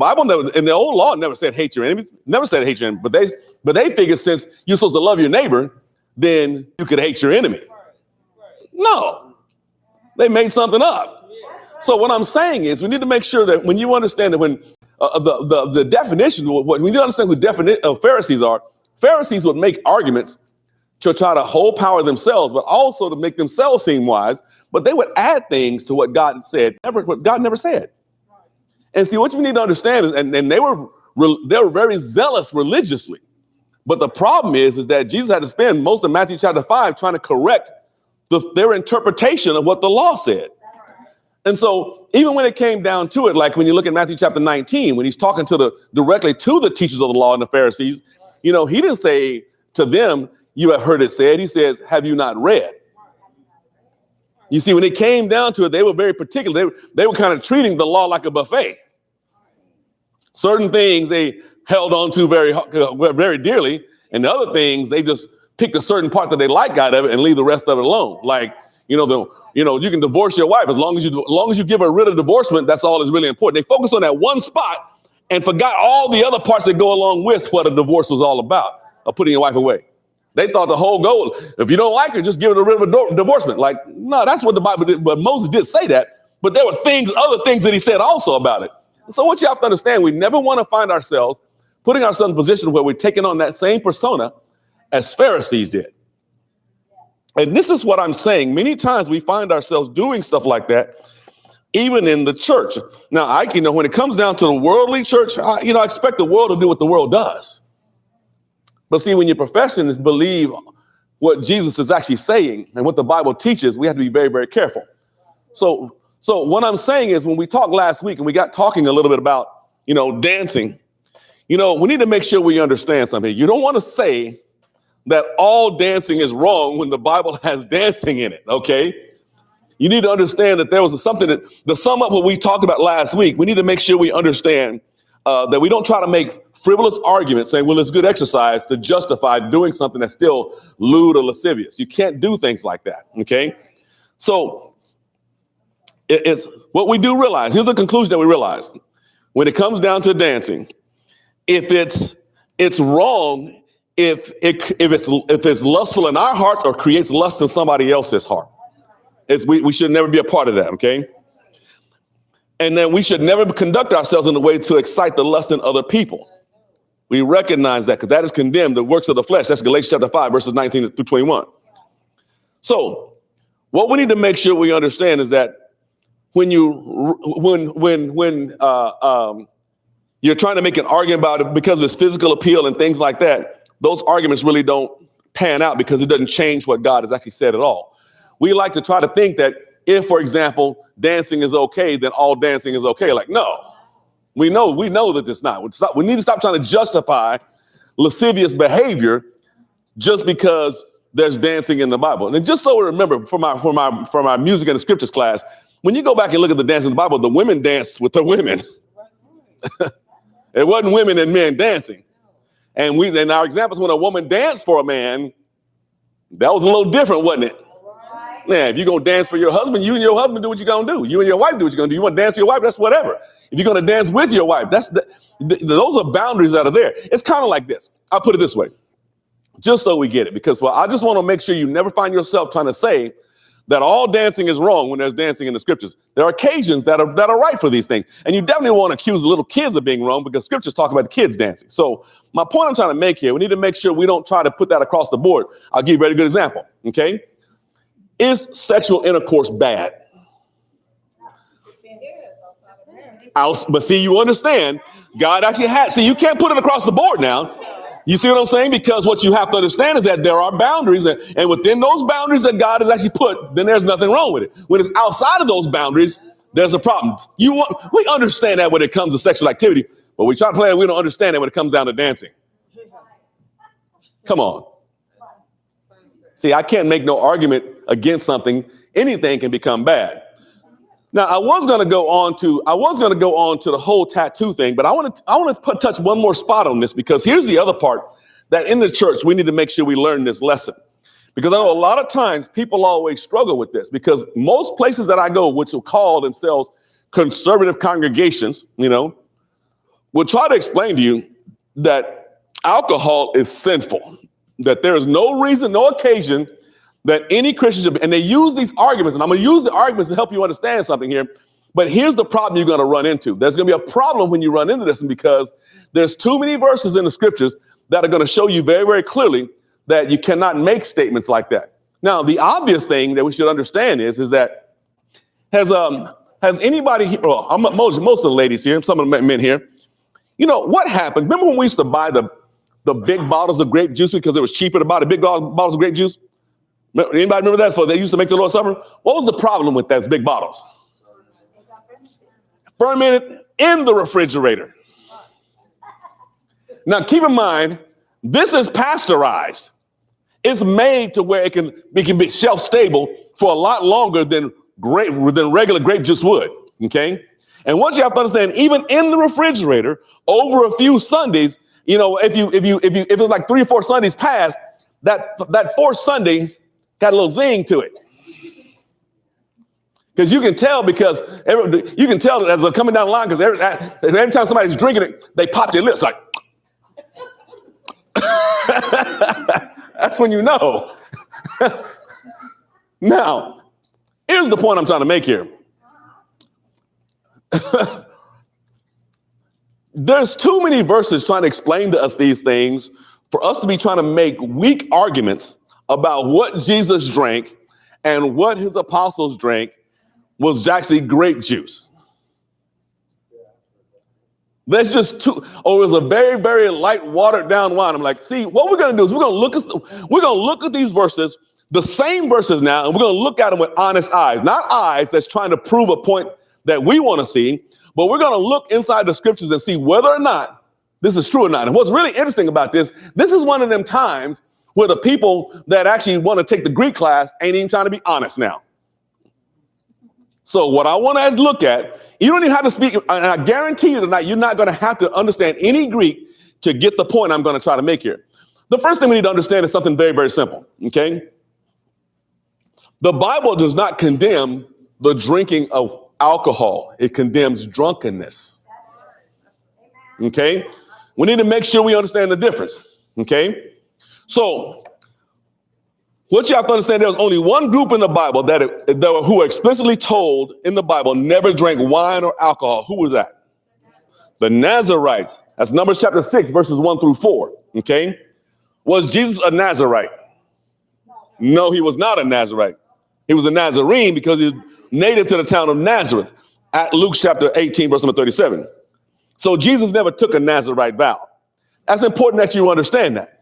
Bible never, in the old law, never said hate your enemies. Never said hate your enemy. But they figured since you're supposed to love your neighbor, then you could hate your enemy. No, they made something up. So what I'm saying is we need to make sure that when you understand that when the definition, when you understand who Pharisees are, Pharisees would make arguments to try to hold power themselves, but also to make themselves seem wise. But they would add things to what God said, what God never said. And see, what you need to understand is, and they were very zealous religiously. But the problem is that Jesus had to spend most of Matthew chapter 5 trying to correct their interpretation of what the law said. And so even when it came down to it, like when you look at Matthew chapter 19, when he's talking directly to the teachers of the law and the Pharisees, he didn't say to them, you have heard it said. He says, have you not read? You see, when it came down to it, they were very particular. They were kind of treating the law like a buffet. Certain things they held on to very, very dearly. And the other things, they just picked a certain part that they like out of it and leave the rest of it alone. Like, you can divorce your wife as long as you give her a writ of divorcement. That's all that's really important. They focused on that one spot and forgot all the other parts that go along with what a divorce was all about, of putting your wife away. They thought the whole goal, if you don't like her, just give her a writ of divorcement. Like, no, that's what the Bible did. But Moses did say that. But there were other things that he said also about it. So what you have to understand, we never want to find ourselves putting ourselves in a position where we're taking on that same persona as Pharisees did. And this is what I'm saying. Many times we find ourselves doing stuff like that, even in the church. Now, when it comes down to the worldly church, I expect the world to do what the world does. But see, when your professions believe what Jesus is actually saying and what the Bible teaches, we have to be very, very careful. So what I'm saying is when we talked last week and we got talking a little bit about, dancing, we need to make sure we understand something. You don't want to say that all dancing is wrong when the Bible has dancing in it, okay? You need to understand that there was something to sum up what we talked about last week. We need to make sure we understand that we don't try to make frivolous arguments saying, well, it's good exercise to justify doing something that's still lewd or lascivious. You can't do things like that, okay? So it's what we do realize. Here's the conclusion that we realize. When it comes down to dancing, if it's wrong, if it's lustful in our hearts or creates lust in somebody else's heart, we should never be a part of that, okay? And then we should never conduct ourselves in a way to excite the lust in other people. We recognize that because that is condemned, the works of the flesh. That's Galatians chapter 5, verses 19 through 21. So what we need to make sure we understand is that when you're trying to make an argument about it because of its physical appeal and things like that, those arguments really don't pan out because it doesn't change what God has actually said at all. We like to try to think that if, for example, dancing is okay, then all dancing is okay. Like, no. We know that it's not. We need to stop trying to justify lascivious behavior just because there's dancing in the Bible. And then just so we remember from our music and the scriptures class, when you go back and look at the dance in the Bible, the women danced with the women. It wasn't women and men dancing. And our examples when a woman danced for a man, that was a little different, wasn't it? Yeah, if you're going to dance for your husband, you and your husband do what you're going to do. You and your wife do what you're going to do. You want to dance for your wife, that's whatever. If you're going to dance with your wife, those are boundaries that are there. It's kind of like this. I'll put it this way, just so we get it, because I just want to make sure you never find yourself trying to say that all dancing is wrong when there's dancing in the scriptures. There are occasions that are right for these things. And you definitely want to accuse the little kids of being wrong because scriptures talk about the kids dancing. So my point I'm trying to make here, we need to make sure we don't try to put that across the board. I'll give you a very good example, okay? Is sexual intercourse bad? But see, you understand, God actually you can't put it across the board now. You see what I'm saying? Because what you have to understand is that there are boundaries, and within those boundaries that God has actually put, then there's nothing wrong with it. When it's outside of those boundaries, there's a problem. We understand that when it comes to sexual activity, but we try to play it, we don't understand it when it comes down to dancing. Come on. See, I can't make no argument against something. Anything can become bad. Now, I was going to go on to the whole tattoo thing, but I want to touch one more spot on this, because here's the other part that in the church, we need to make sure we learn this lesson. Because I know a lot of times people always struggle with this, because most places that I go, which will call themselves conservative congregations, will try to explain to you that alcohol is sinful, that there is no reason, no occasion that any Christian should be, and they use these arguments, and I'm going to use the arguments to help you understand something here. But here's the problem you're going to run into. There's going to be a problem when you run into this, and because there's too many verses in the scriptures that are going to show you very, very clearly that you cannot make statements like that. Now, the obvious thing that we should understand is that has anybody here, well, most of the ladies here, some of the men here, you know, what happened? Remember when we used to buy the big bottles of grape juice because it was cheaper to buy the big bottles of grape juice? Anybody remember that? For they used to make the Lord's Supper? What was the problem with those big bottles? Fermented in the refrigerator. Now, keep in mind, this is pasteurized. It's made to where it can be shelf stable for a lot longer than regular grape juice would. Okay. And what you have to understand, even in the refrigerator, over a few Sundays, you know, if it's like 3 or 4 Sundays past, that fourth Sunday got a little zing to it. Because you can tell that as they're coming down the line, because every time somebody's drinking it, they pop their lips like. That's when you know. Now, here's the point I'm trying to make here. There's too many verses trying to explain to us these things for us to be trying to make weak arguments about what Jesus drank and what his apostles drank was actually grape juice. That's just too, or it was a very, very light, watered down wine. I'm like, see, what we're going to do is we're going to look at these verses, the same verses now, and we're going to look at them with honest eyes, not eyes that's trying to prove a point that we want to see, but we're going to look inside the scriptures and see whether or not this is true or not. And what's really interesting about this is one of them times where the people that actually want to take the Greek class ain't even trying to be honest now. So what I want to look at, you don't even have to speak, and I guarantee you tonight, you're not going to have to understand any Greek to get the point I'm going to try to make here. The first thing we need to understand is something very, very simple, okay? The Bible does not condemn the drinking of alcohol. It condemns drunkenness, okay? We need to make sure we understand the difference, okay? So what you have to understand, there's only one group in the Bible who are explicitly told in the Bible never drank wine or alcohol. Who was that? The Nazarites. That's Numbers chapter 6, verses 1 through 4. Okay. Was Jesus a Nazarite? No, he was not a Nazarite. He was a Nazarene because he's native to the town of Nazareth at Luke chapter 18, verse number 37. So Jesus never took a Nazarite vow. That's important that you understand that.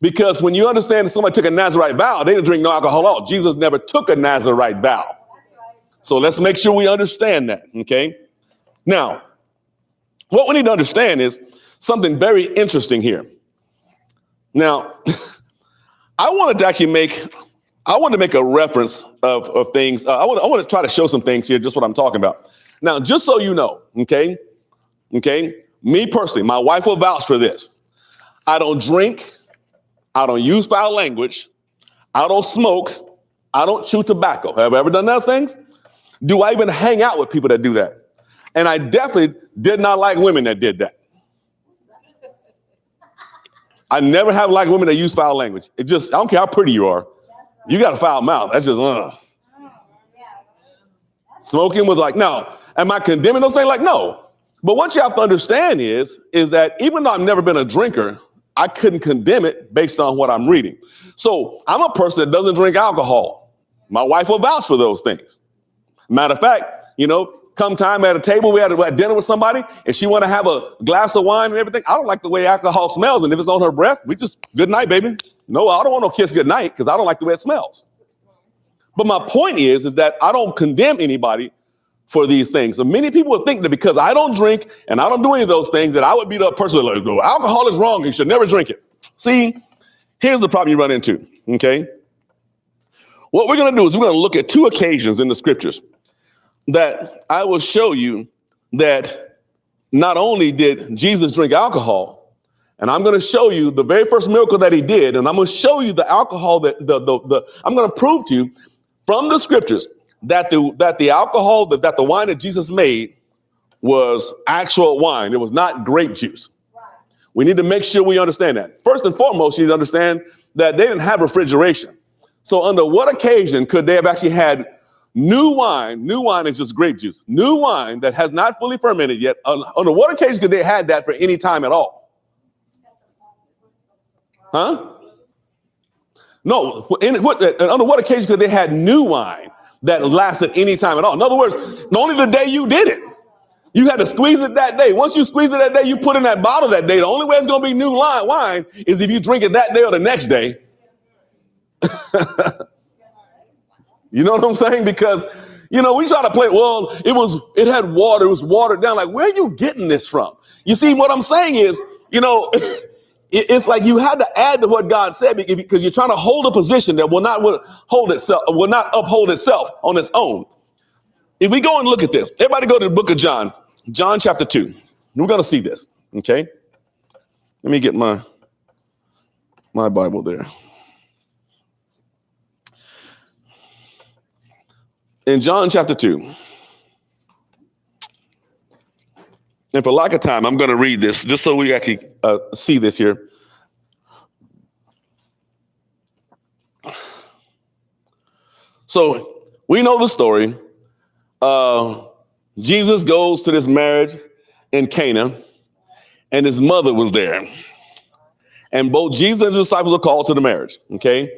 Because when you understand that somebody took a Nazarite vow, they didn't drink no alcohol at all. Jesus never took a Nazarite vow. So let's make sure we understand that, okay? Now, what we need to understand is something very interesting here. Now, I wanted to make a reference of things. I want to try to show some things here, just what I'm talking about. Now, just so you know, okay, me personally, my wife will vouch for this. I don't drink. I don't use foul language. I don't smoke. I don't chew tobacco. Have I ever done those things? Do I even hang out with people that do that? And I definitely did not like women that did that. I never have liked women that use foul language. I don't care how pretty you are. You got a foul mouth. That's just, Smoking was like, no. Am I condemning those things? Like, no. But what you have to understand is that even though I've never been a drinker, I couldn't condemn it based on what I'm reading. So I'm a person that doesn't drink alcohol. My wife will vouch for those things. Matter of fact, come time at a table, we had dinner with somebody and she want to have a glass of wine and everything. I don't like the way alcohol smells. And if it's on her breath, we just, good night, baby. No, I don't want no kiss good night because I don't like the way it smells. But my point is that I don't condemn anybody for these things. So many people would think that because I don't drink and I don't do any of those things, that I would be the person that like, go, alcohol is wrong. You should never drink it. See, here's the problem you run into. Okay. What we're going to do is we're going to look at 2 occasions in the scriptures that I will show you that not only did Jesus drink alcohol, and I'm going to show you the very first miracle that he did. And I'm going to show you the alcohol that I'm going to prove to you from the scriptures that the alcohol, that the wine that Jesus made was actual wine. It was not grape juice. We need to make sure we understand that. First and foremost, you need to understand that they didn't have refrigeration. So under what occasion could they have actually had new wine? New wine is just grape juice. New wine that has not fully fermented yet. Under what occasion could they have had that for any time at all? Huh? No. Under what occasion could they have had new wine that lasted any time at all? In other words, only the day you did it. You had to squeeze it that day. Once you squeeze it that day, you put in that bottle that day. The only way it's going to be new wine is if you drink it that day or the next day. You know what I'm saying? Because, we try to play, well, it had water. It was watered down. Like, where are you getting this from? You see, what I'm saying is, it's like you had to add to what God said because you're trying to hold a position that will not uphold itself on its own. If we go and look at this, everybody go to the book of John, John chapter 2. We're going to see this. Okay. Let me get my Bible there. In John chapter 2. And for lack of time, I'm going to read this just so we actually see this here. So we know the story. Jesus goes to this marriage in Cana, and his mother was there. And both Jesus and his disciples were called to the marriage. Okay.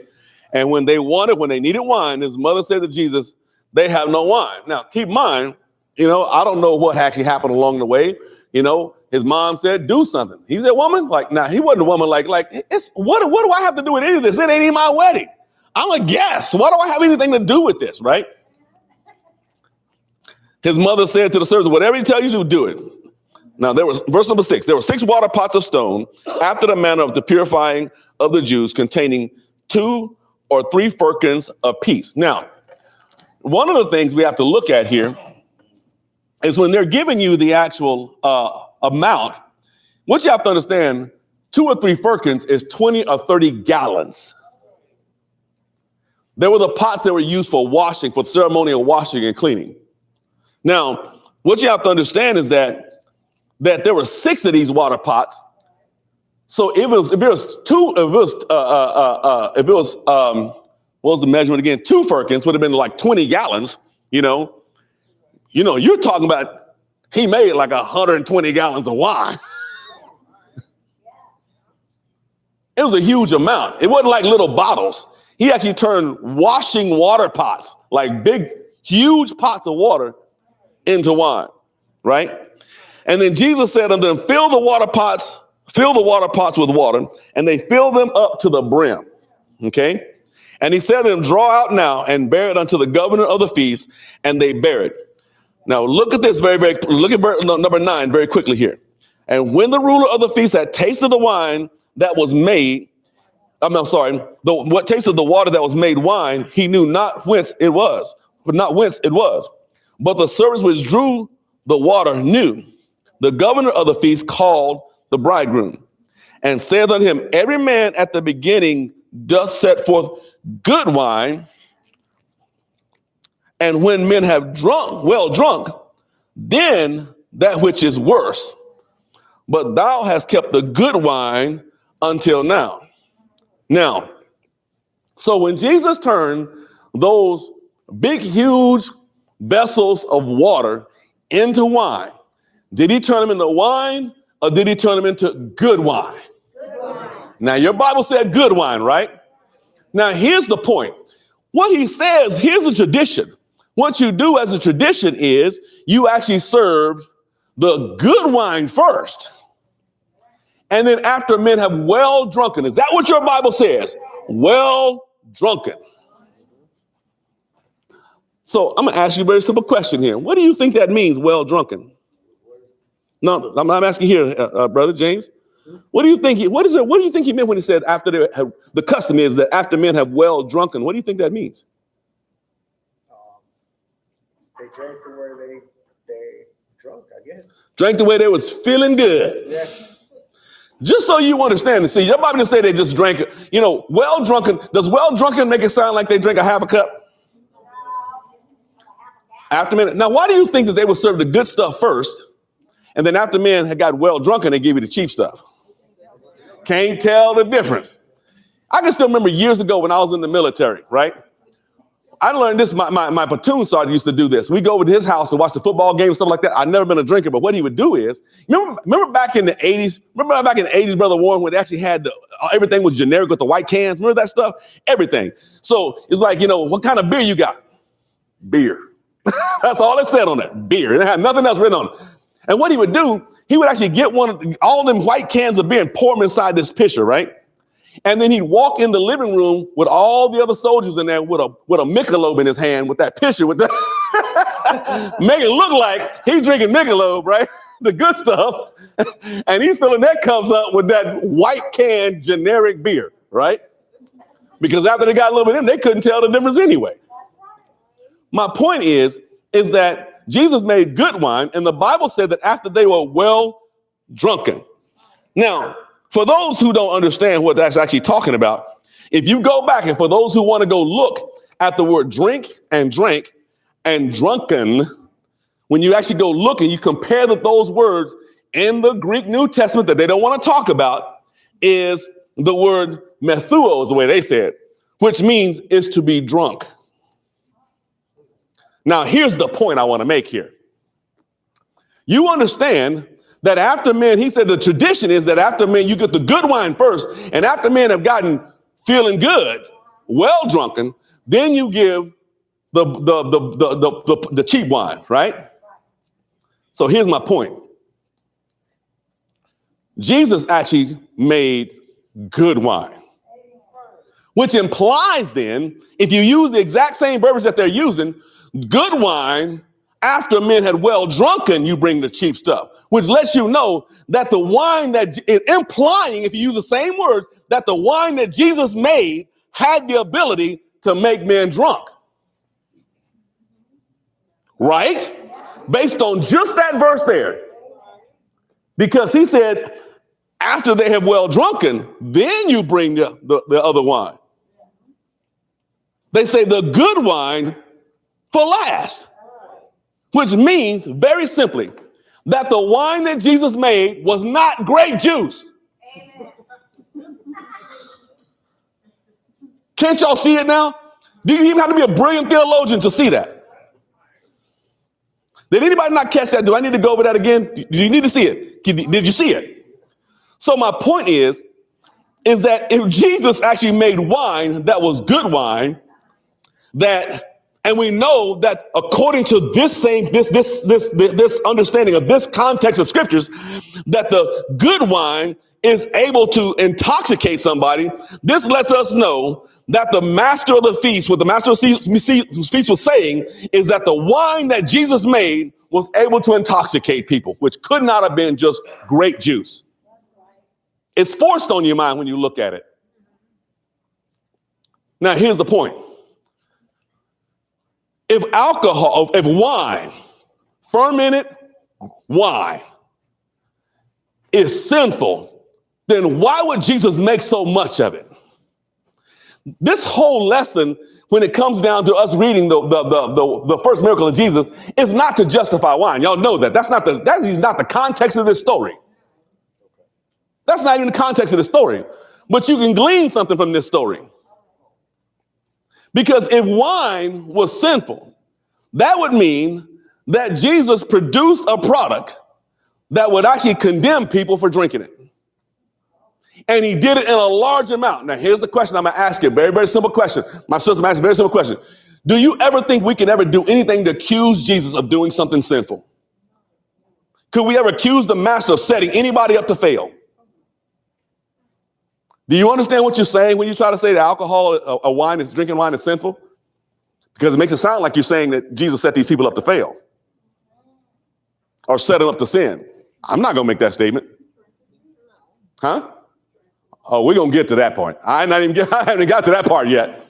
And when they needed wine, his mother said to Jesus, they have no wine. Now, keep in mind, I don't know what actually happened along the way. His mom said, do something. He said, woman, he wasn't a woman what do I have to do with any of this? It ain't even my wedding. I'm a guest. Why do I have anything to do with this, right? His mother said to the servants, whatever he tells you to do it. Now, verse number 6, there were 6 water pots of stone after the manner of the purifying of the Jews, containing 2 or 3 firkins apiece. Now, one of the things we have to look at here is when they're giving you the actual amount, what you have to understand, 2 or 3 firkins is 20 or 30 gallons. There were the pots that were used for washing, for ceremonial washing and cleaning. Now, what you have to understand is that there were 6 of these water pots. So what was the measurement again? 2 firkins would have been like 20 gallons, you're talking about he made like 120 gallons of wine. It was a huge amount. It wasn't like little bottles. He actually turned washing water pots, like big, huge pots of water, into wine, right? And then Jesus said unto them, fill the water pots with water, and they filled them up to the brim. Okay. And he said to them, draw out now and bear it unto the governor of the feast, and they bear it. Now look at this look at verse number 9 very quickly here. And when the ruler of the feast had tasted the wine that was made, tasted the water that was made wine, he knew not whence it was. But the servants which drew the water knew. The governor of the feast called the bridegroom and said unto him, every man at the beginning doth set forth good wine, and when men have drunk, then that which is worse. But thou hast kept the good wine until now. Now, so when Jesus turned those big, huge vessels of water into wine, did he turn them into wine or did he turn them into good wine? Good wine. Now, your Bible said good wine, right? Now, here's the point. What he says, here's a tradition. What you do as a tradition is you actually serve the good wine first. And then after men have well drunken, is that what your Bible says? Well drunken. So I'm going to ask you a very simple question here. What do you think that means, well drunken? No, I'm not asking here, Brother James. What do you think? What do you think he meant when he said after the custom is that after men have well drunken? What do you think that means? They drank to where they drunk, I guess. Drank the way they was feeling good. Yeah. Just so you understand, see, your Bible didn't say they just drank, well drunken. Does well drunken make it sound like they drank a half a cup? After a minute. Now, why do you think that they would serve the good stuff first And then after men had got well drunken, they give you the cheap stuff. Can't tell the difference. I can still remember years ago when I was in the military, right? I learned this, my platoon sergeant used to do this. We go over to his house to watch the football game and stuff like that. I've never been a drinker, but what he would do is, remember back in the 80s, Brother Warren, when they actually had everything was generic with the white cans? Remember that stuff? Everything. So it's like, what kind of beer you got? Beer. That's all it said on that, beer. It had nothing else written on it. And what he would do, he would actually get all them white cans of beer and pour them inside this pitcher, right? And then he'd walk in the living room with all the other soldiers in there with a Michelob in his hand with that pitcher, with that, make it look like he's drinking Michelob, right? The good stuff. And he's filling their cups up with that white can generic beer, right? Because after they got a little bit in, they couldn't tell the difference anyway. My point is that Jesus made good wine, and the Bible said that after they were well drunken. Now, for those who don't understand what that's actually talking about, if you go back, and for those who want to go look at the word drink and drank and drunken, when you actually go look and you compare those words in the Greek New Testament that they don't want to talk about, is the word methuo, is the way they say it, which means is to be drunk. Now, here's the point I want to make here. You understand that after men, he said the tradition is that after men, you get the good wine first. And after men have gotten feeling good, well drunken, then you give the cheap wine, right? So here's my point. Jesus actually made good wine, which implies then, if you use the exact same verbiage that they're using, good wine, after men had well drunken, you bring the cheap stuff, which lets you know that the wine that, implying, if you use the same words, that the wine that Jesus made had the ability to make men drunk. Right? Based on just that verse there. Because he said, after they have well drunken, then you bring the other wine. They say the good wine for last. Which means, very simply, that the wine that Jesus made was not grape juice. Can't y'all see it now? Do you even have to be a brilliant theologian to see that? Did anybody not catch that? Do I need to go over that again? Do you need to see it? Did you see it? So my point is that if Jesus actually made wine that was good wine, and we know that according to this understanding of this context of scriptures, that the good wine is able to intoxicate somebody. This lets us know that the master of the feast, what the master of the feast was saying, is that the wine that Jesus made was able to intoxicate people, which could not have been just grape juice. It's forced on your mind when you look at it. Now, here's the point. If wine, fermented wine, is sinful, then why would Jesus make so much of it? This whole lesson, when it comes down to us reading the first miracle of Jesus, is not to justify wine. Y'all know that. That is not the context of this story. That's not even the context of the story. But you can glean something from this story. Because if wine was sinful, that would mean that Jesus produced a product that would actually condemn people for drinking it. And he did it in a large amount. Now, here's the question I'm going to ask you. Very, very simple question. My sister, I'm asking a very simple question. Do you ever think we can ever do anything to accuse Jesus of doing something sinful? Could we ever accuse the master of setting anybody up to fail? Do you understand what you're saying when you try to say that alcohol, drinking wine is sinful? Because it makes it sound like you're saying that Jesus set these people up to fail or set them up to sin. I'm not going to make that statement. Huh? Oh, we're going to get to that point. I haven't got to that part yet.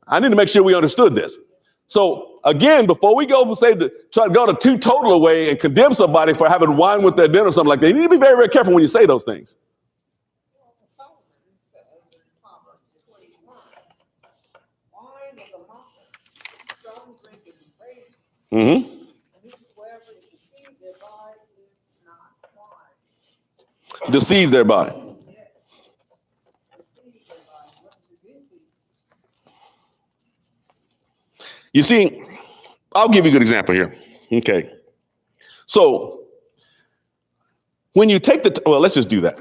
I need to make sure we understood this. So again, before we go try to go to too total away and condemn somebody for having wine with their dinner or something like that, you need to be very, very careful when you say those things. Mm-hmm. Deceived thereby. You see, I'll give you a good example here. Okay. So when you take well, let's just do that.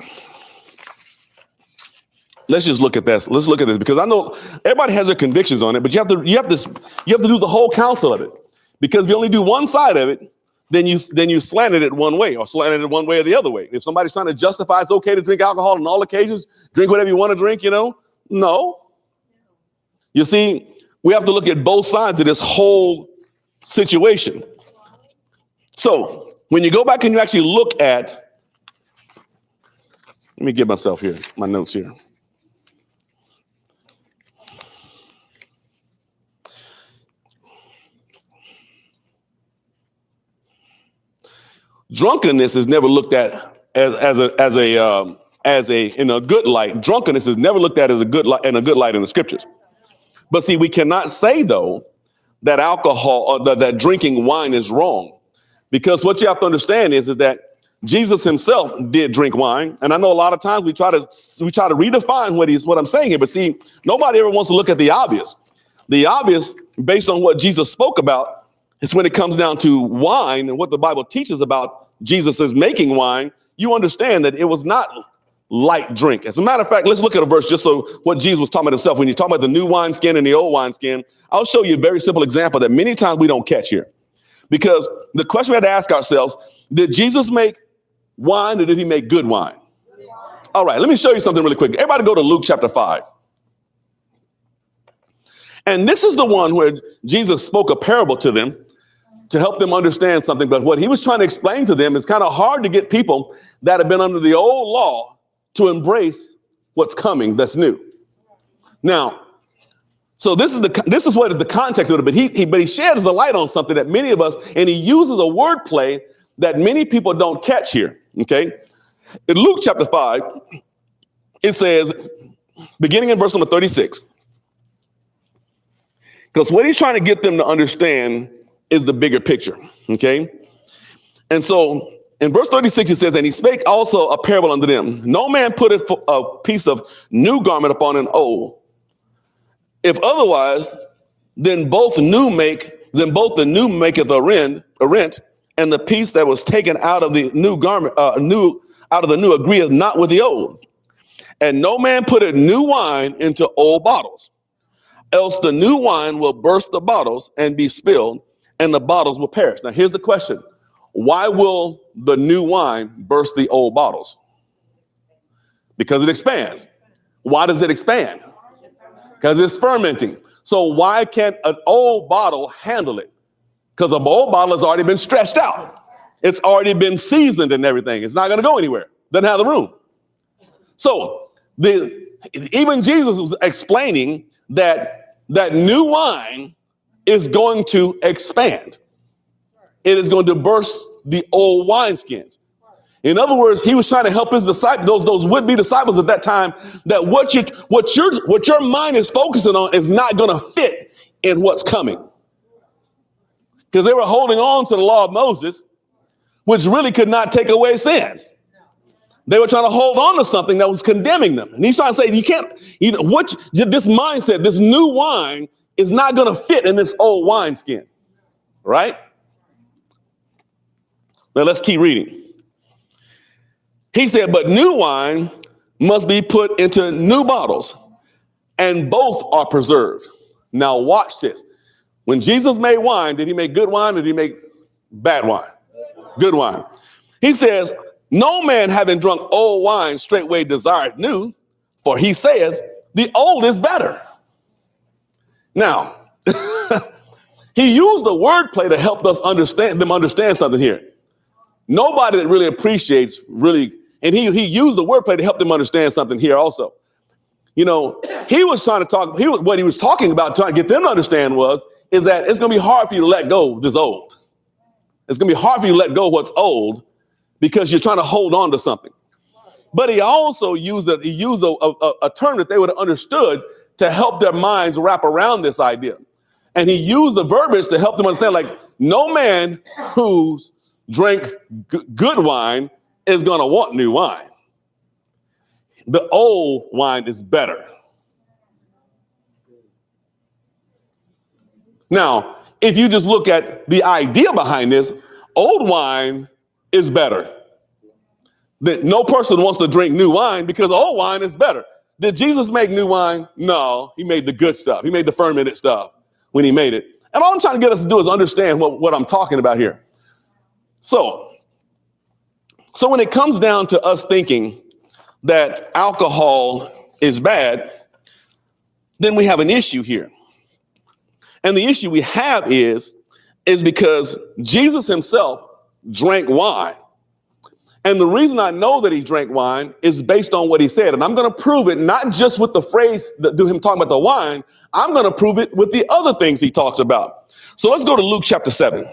Let's just look at this. Let's look at this because I know everybody has their convictions on it, but you have to do the whole counsel of it. Because if you only do one side of it, then you slanted it one way or slanted it one way or the other way. If somebody's trying to justify it's okay to drink alcohol on all occasions, drink whatever you want to drink, no. You see, we have to look at both sides of this whole situation. So when you go back and you actually look at, let me get myself here, my notes here. Drunkenness is never looked at as a in a good light. Drunkenness is never looked at as a good light in the scriptures. But see, we cannot say though that alcohol or that drinking wine is wrong, because what you have to understand is that Jesus himself did drink wine, and I know a lot of times we try to redefine what I'm saying here. But see, nobody ever wants to look at the obvious. The obvious, based on what Jesus spoke about. It's when it comes down to wine and what the Bible teaches about Jesus is making wine, you understand that it was not light drink. As a matter of fact, let's look at a verse just so what Jesus was talking about himself. When you talk about the new wineskin and the old wineskin, I'll show you a very simple example that many times we don't catch here. Because the question we have to ask ourselves, did Jesus make wine or did he make good wine? All right, let me show you something really quick. Everybody go to Luke chapter 5. And this is the one where Jesus spoke a parable to them to help them understand something. But what he was trying to explain to them is kind of hard to get people that have been under the old law to embrace what's coming that's new. Now, so this is what the context of it, but he sheds a light on something that many of us, and he uses a wordplay that many people don't catch here. Okay. In Luke chapter 5, it says, beginning in verse number 36, because what he's trying to get them to understand is the bigger picture, okay? And so in verse 36, it says, and he spake also a parable unto them. No man putteth a piece of new garment upon an old. If otherwise, then both the new maketh a rent, and the piece that was taken out of the new garment, out of the new agreeth not with the old. And no man putteth new wine into old bottles, else the new wine will burst the bottles and be spilled, and the bottles will perish. Now, here's the question. Why will the new wine burst the old bottles? Because it expands. Why does it expand? Because it's fermenting. So why can't an old bottle handle it? Because an old bottle has already been stretched out. It's already been seasoned and everything. It's not going to go anywhere. Doesn't have the room. So even Jesus was explaining that new wine is going to expand. It is going to burst the old wineskins. In other words, he was trying to help his disciples, those would-be disciples at that time, that what your mind is focusing on is not going to fit in what's coming. Because they were holding on to the law of Moses, which really could not take away sins. They were trying to hold on to something that was condemning them. And he's trying to say, you can't, this mindset, this new wine is not going to fit in this old wineskin, right? Now let's keep reading. He said, but new wine must be put into new bottles, and both are preserved. Now watch this. When Jesus made wine, did he make good wine or did he make bad wine? Good wine. He says, no man having drunk old wine straightway desired new, for he saith, the old is better. Now, he used the wordplay to help us understand something here. Nobody that really appreciates and he used the wordplay to help them understand something here also. He was trying to talk, what he was talking about, trying to get them to understand is that it's going to be hard for you to let go of this old. It's going to be hard for you to let go of what's old because you're trying to hold on to something. But he also used a term that they would have understood to help their minds wrap around this idea. And he used the verbiage to help them understand, like, no man who's drank good wine is going to want new wine. the old wine is better. Now, if you just look at the idea behind this, old wine is better. No person wants to drink new wine because old wine is better. Did Jesus make new wine? No, he made the good stuff. He made the fermented stuff when he made it. And all I'm trying to get us to do is understand what I'm talking about here. So when it comes down to us thinking that alcohol is bad, then we have an issue here. And the issue we have is because Jesus himself drank wine. And the reason I know that he drank wine is based on what he said. And I'm going to prove it not just with the phrase that do him talking about the wine. I'm going to prove it with the other things he talks about. So let's go to Luke chapter 7.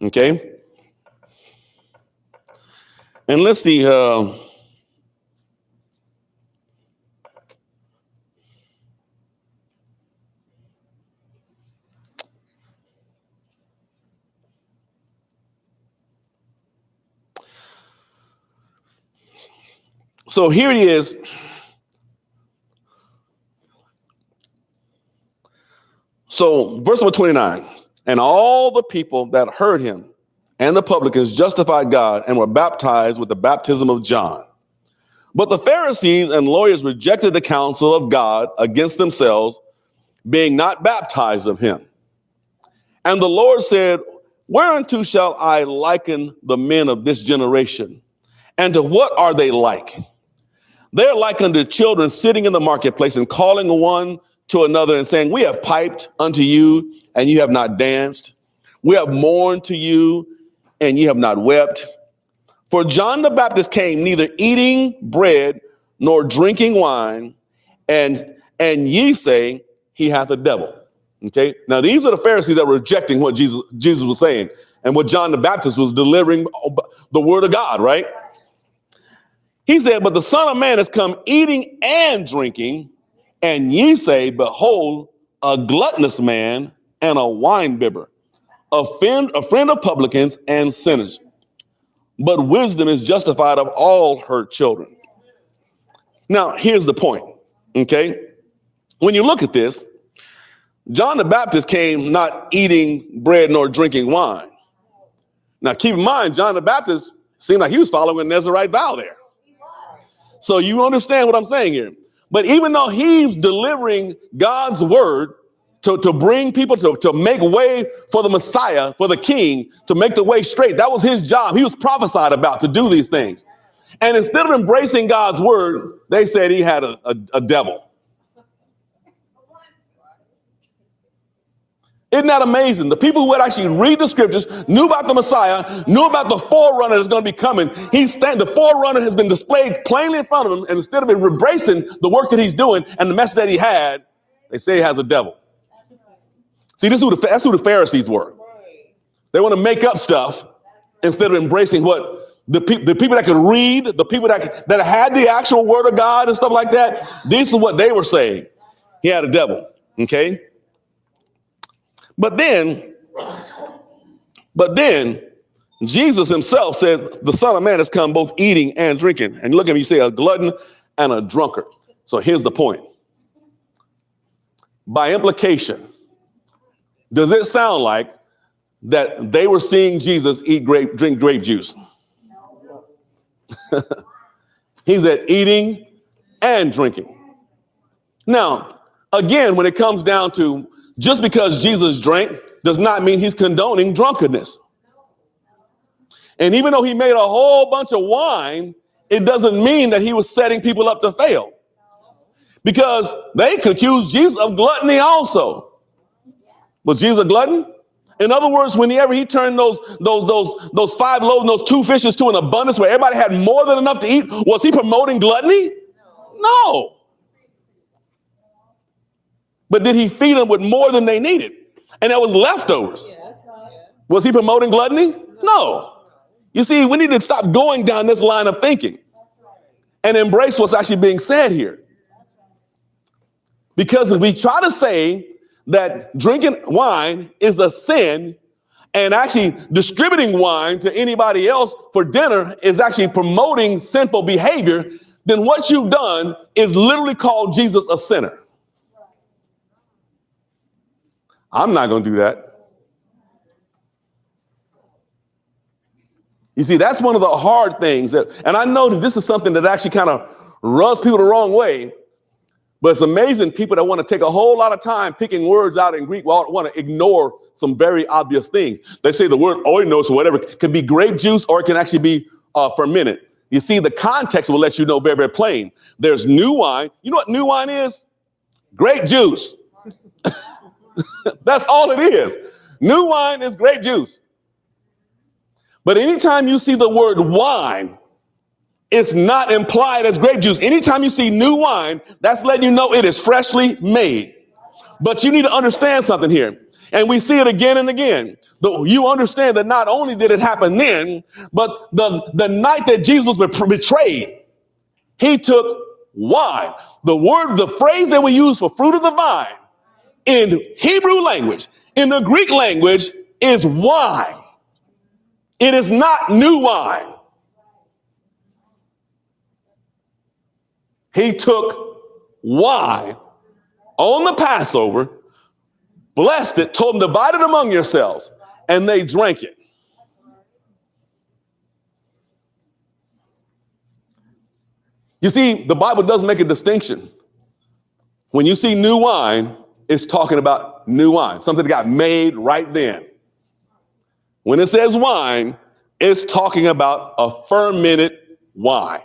Okay. And let's see. So here it is. So verse number 29. And all the people that heard him and the publicans justified God and were baptized with the baptism of John. But the Pharisees and lawyers rejected the counsel of God against themselves, being not baptized of him. And the Lord said, whereunto shall I liken the men of this generation? And to what are they like? They're like unto children sitting in the marketplace and calling one to another and saying, we have piped unto you and you have not danced. We have mourned to you and ye have not wept. For John the Baptist came neither eating bread nor drinking wine, and ye say he hath a devil. Okay. Now these are the Pharisees that were rejecting what Jesus was saying and what John the Baptist was delivering the word of God, right? He said, but the Son of Man has come eating and drinking, and ye say, behold, a gluttonous man and a winebibber, a friend of publicans and sinners. But wisdom is justified of all her children. Now, here's the point, okay? When you look at this, John the Baptist came not eating bread nor drinking wine. Now, keep in mind, John the Baptist seemed like he was following a Nazirite vow there. So you understand what I'm saying here. But even though he's delivering God's word to bring people to make way for the Messiah, for the king, to make the way straight, that was his job. He was prophesied about to do these things. And instead of embracing God's word, they said he had a devil. Isn't that amazing? The people who would actually read the scriptures knew about the Messiah, knew about the forerunner that's going to be coming. The forerunner has been displayed plainly in front of them. And instead of embracing the work that he's doing and the message that he had, they say he has a devil. See, that's who the Pharisees were. They want to make up stuff instead of embracing what the people that could read, the people that had the actual word of God and stuff like that. This is what they were saying. He had a devil. Okay. But then Jesus himself said, the Son of Man has come both eating and drinking. And look at him, you say a glutton and a drunkard. So here's the point. By implication, does it sound like that they were seeing Jesus drink grape juice? He said eating and drinking. Now, again, when it comes down to just because Jesus drank does not mean he's condoning drunkenness. And even though he made a whole bunch of wine, it doesn't mean that he was setting people up to fail. Because they could accuse Jesus of gluttony also. Was Jesus a glutton? In other words, whenever he turned those 5 loaves and those 2 fishes to an abundance where everybody had more than enough to eat, was he promoting gluttony? No. But did he feed them with more than they needed? And that was leftovers. Was he promoting gluttony? No. You see, we need to stop going down this line of thinking. and embrace what's actually being said here. Because if we try to say that drinking wine is a sin and actually distributing wine to anybody else for dinner is actually promoting sinful behavior, then what you've done is literally called Jesus a sinner. I'm not going to do that. You see, that's one of the hard things and I know that this is something that actually kind of rubs people the wrong way, but it's amazing people that want to take a whole lot of time picking words out in Greek want to ignore some very obvious things. They say the word oinos or whatever can be grape juice or it can actually be fermented. You see, the context will let you know very, very plain. There's new wine. You know what new wine is? Grape juice. That's all it is. New wine is grape juice. But anytime you see the word wine, it's not implied as grape juice. Anytime you see new wine, that's letting you know it is freshly made. But you need to understand something here. And we see it again and again. You understand that not only did it happen then, but the night that Jesus was betrayed, he took wine. The phrase that we use for fruit of the vine in Hebrew language, in the Greek language, is wine. It is not new wine. He took wine on the Passover, blessed it, told them, divide it among yourselves, and they drank it. You see, the Bible does make a distinction. When you see new wine, it's talking about new wine, something that got made right then. When it says wine, it's talking about a fermented wine.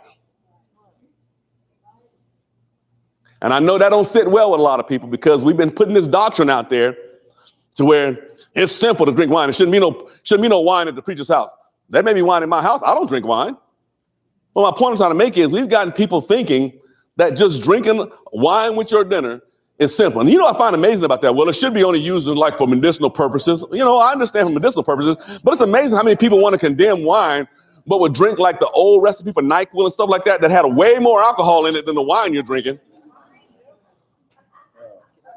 And I know that don't sit well with a lot of people because we've been putting this doctrine out there to where it's simple to drink wine. It shouldn't be no wine at the preacher's house. There may be wine in my house. I don't drink wine. Well, my point I'm trying to make is we've gotten people thinking that just drinking wine with your dinner is simple. And you know what I find amazing about that? Well, it should be only used like for medicinal purposes. You know, I understand for medicinal purposes, but it's amazing how many people want to condemn wine, but would drink like the old recipe for NyQuil and stuff like that had way more alcohol in it than the wine you're drinking.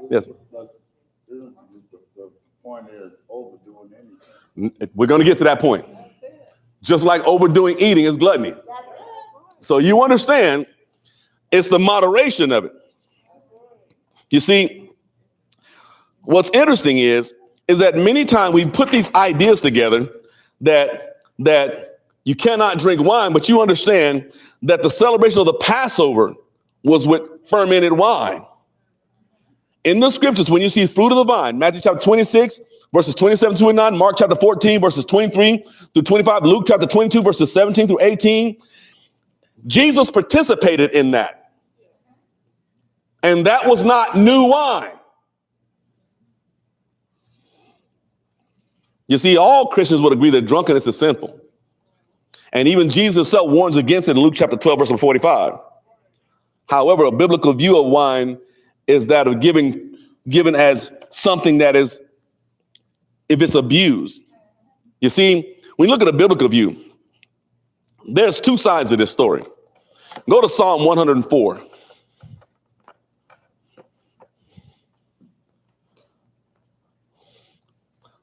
Yes, but the point is overdoing anything. We're going to get to that point. Just like overdoing eating is gluttony. So you understand, it's the moderation of it. You see, what's interesting is that many times we put these ideas together that you cannot drink wine, but you understand that the celebration of the Passover was with fermented wine. In the scriptures, when you see fruit of the vine, Matthew chapter 26, verses 27 to 29, Mark chapter 14, verses 23 through 25, Luke chapter 22, verses 17 through 18, Jesus participated in that. And that was not new wine. You see, all Christians would agree that drunkenness is sinful. And even Jesus himself warns against it in Luke chapter 12, verse 45. However, a biblical view of wine is that of given as something that is, if it's abused. You see, when you look at a biblical view, there's two sides of this story. Go to Psalm 104.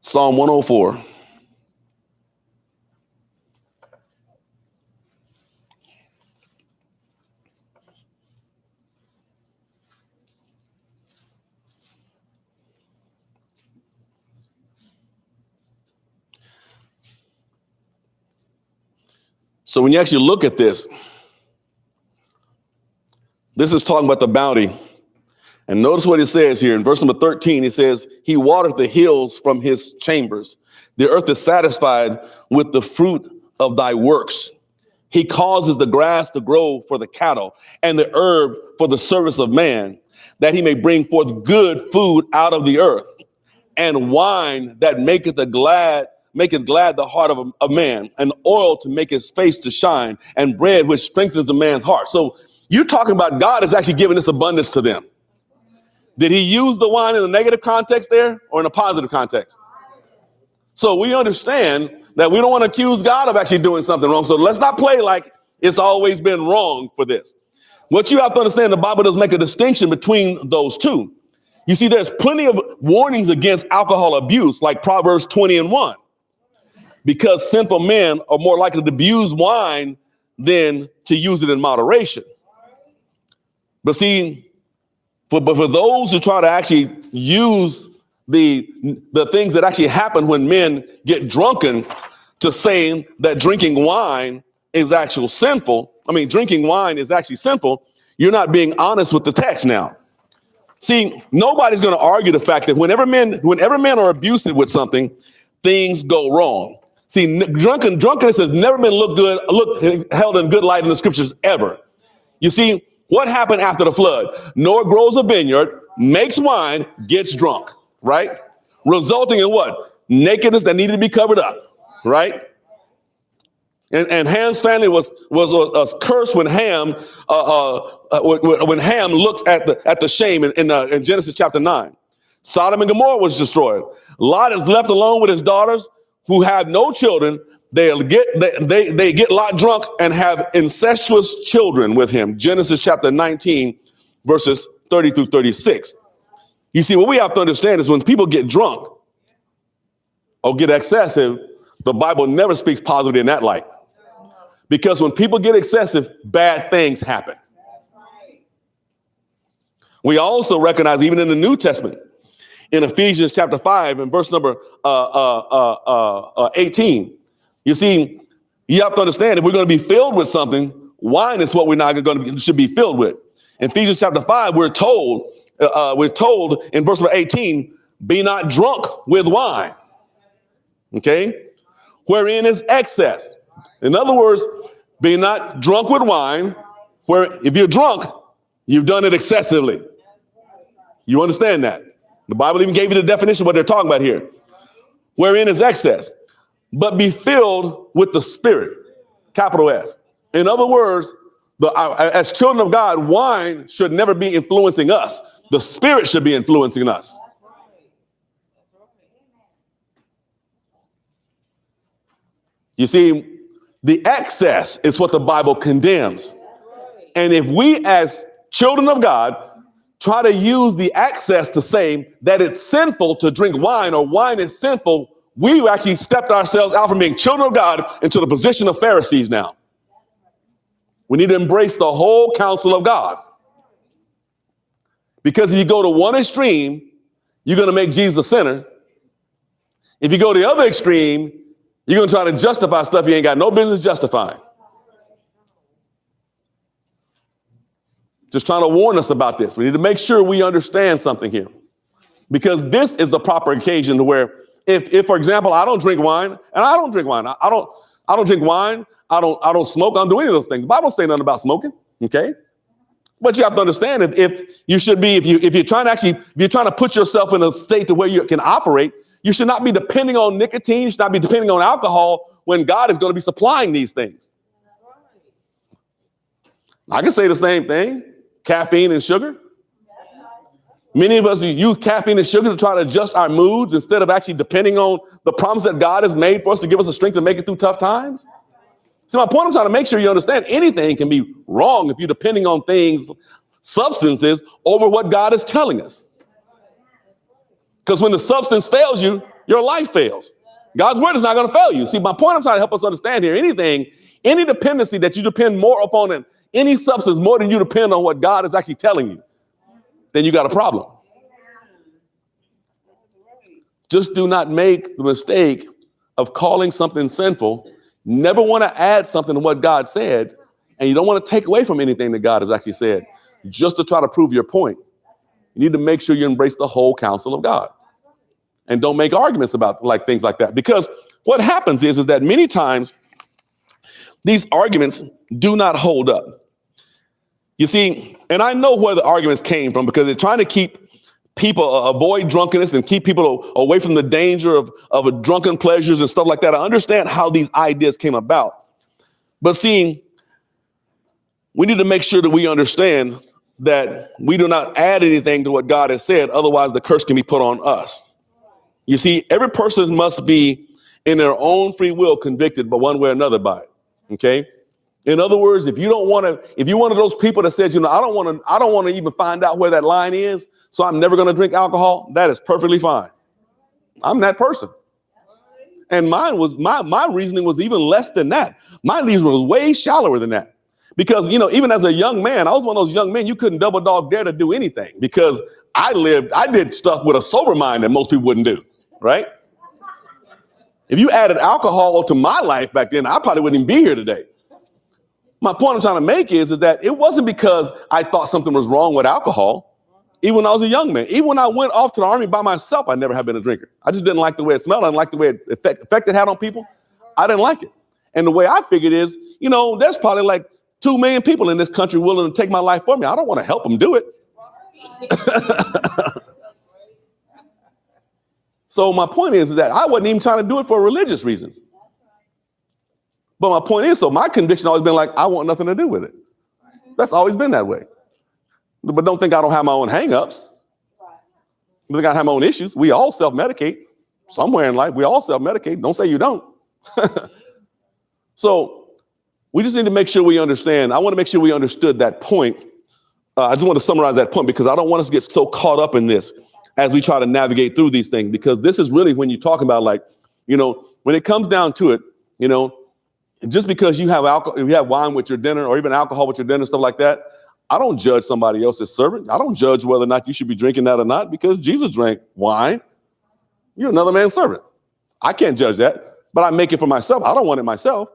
Psalm 104. So when you actually look at this, this is talking about the bounty. And notice what it says here in verse number 13. It says, he watereth the hills from his chambers. The earth is satisfied with the fruit of thy works. He causes the grass to grow for the cattle and the herb for the service of man, that he may bring forth good food out of the earth, and wine that maketh glad the heart of a man, and oil to make his face to shine, and bread which strengthens a man's heart. So you're talking about God is actually giving this abundance to them. Did he use the wine in a negative context there or in a positive context? So we understand that we don't want to accuse God of actually doing something wrong. So let's not play like It's always been wrong for this. What you have to understand, the Bible does make a distinction between those two. You see, there's plenty of warnings against alcohol abuse, like Proverbs 20:1, because sinful men are more likely to abuse wine than to use it in moderation. But see, for those who try to actually use the things that actually happen when men get drunken to say that drinking wine is actually sinful, drinking wine is actually sinful, you're not being honest with the text now. See, nobody's going to argue the fact that whenever men are abusive with something, things go wrong. See, drunkenness has never been held in good light in the scriptures ever. You see, what happened after the flood? Noah grows a vineyard, makes wine, gets drunk, right? Resulting in what? Nakedness that needed to be covered up, right? And Ham's family was cursed when Ham looks at the shame in Genesis chapter 9. Sodom and Gomorrah was destroyed. Lot is left alone with his daughters who have no children. They get Lot drunk and have incestuous children with him. Genesis chapter 19, verses 30 through 36. You see, what we have to understand is when people get drunk or get excessive, the Bible never speaks positively in that light. Because when people get excessive, bad things happen. We also recognize, even in the New Testament, in Ephesians chapter 5 and verse number 18, you see, you have to understand, if we're going to be filled with something, wine is what should be filled with. In Ephesians chapter 5, we're told in verse number 18, be not drunk with wine, okay, wherein is excess. In other words, be not drunk with wine, where if you're drunk, you've done it excessively. You understand that? The Bible even gave you the definition of what they're talking about here. Wherein is excess, but be filled with the Spirit, capital S. In other words, as children of God, wine should never be influencing us. The Spirit should be influencing us. You see, the excess is what the Bible condemns. And if we as children of God try to use the excess to say that it's sinful to drink wine or wine is sinful, we actually stepped ourselves out from being children of God into the position of Pharisees now. We need to embrace the whole counsel of God. Because if you go to one extreme, you're going to make Jesus a sinner. If you go to the other extreme, you're going to try to justify stuff you ain't got no business justifying. Just trying to warn us about this. We need to make sure we understand something here. Because this is the proper occasion to where if for example, I don't drink wine, and I don't drink wine. I don't drink wine. I don't smoke. I don't do any of those things. The Bible don't say nothing about smoking. Okay. But you have to understand if you're trying to put yourself in a state to where you can operate, you should not be depending on nicotine. You should not be depending on alcohol when God is going to be supplying these things. I can say the same thing. Caffeine and sugar. Many of us use caffeine and sugar to try to adjust our moods instead of actually depending on the promise that God has made for us to give us the strength to make it through tough times. So my point, I'm trying to make sure you understand anything can be wrong if you're depending on things, substances, over what God is telling us. Because when the substance fails you, your life fails. God's word is not going to fail you. See, my point, I'm trying to help us understand here, any dependency that you depend more upon any substance more than you depend on what God is actually telling you, then you got a problem. Just do not make the mistake of calling something sinful. Never want to add something to what God said, and you don't want to take away from anything that God has actually said just to try to prove your point. You need to make sure you embrace the whole counsel of God and don't make arguments about things like that. Because what happens is that many times these arguments do not hold up. You see, and I know where the arguments came from because they're trying to keep people avoid drunkenness and keep people away from the danger of drunken pleasures and stuff like that. I understand how these ideas came about. But see, we need to make sure that we understand that we do not add anything to what God has said. Otherwise, the curse can be put on us. You see, every person must be in their own free will convicted, but one way or another by it. Okay. In other words, if you're one of those people that says, I don't want to even find out where that line is, so I'm never going to drink alcohol, that is perfectly fine. I'm that person. And my reasoning was even less than that. My reasoning was way shallower than that. Because, even as a young man, I was one of those young men, you couldn't double dog dare to do anything because I did stuff with a sober mind that most people wouldn't do, right? If you added alcohol to my life back then, I probably wouldn't even be here today. My point I'm trying to make is that it wasn't because I thought something was wrong with alcohol. Even when I was a young man, even when I went off to the army by myself, I never have been a drinker. I just didn't like the way it smelled. I didn't like the way it effect it had on people. I didn't like it. And the way I figured is, there's probably like 2 million people in this country willing to take my life for me. I don't want to help them do it. So my point is that I wasn't even trying to do it for religious reasons. But my point is, so my conviction always been like, I want nothing to do with it. That's always been that way. But don't think I don't have my own hangups. Don't think I have my own issues. We all self-medicate somewhere in life. We all self-medicate. Don't say you don't. So we just need to make sure we understand. I want to make sure we understood that point. I just want to summarize that point because I don't want us to get so caught up in this as we try to navigate through these things, because this is really when you talk about when it comes down to it, just because you have alcohol, if you have wine with your dinner or even alcohol with your dinner, stuff like that, I don't judge somebody else's servant. I don't judge whether or not you should be drinking that or not because Jesus drank wine. You're another man's servant. I can't judge that, but I make it for myself. I don't want it myself.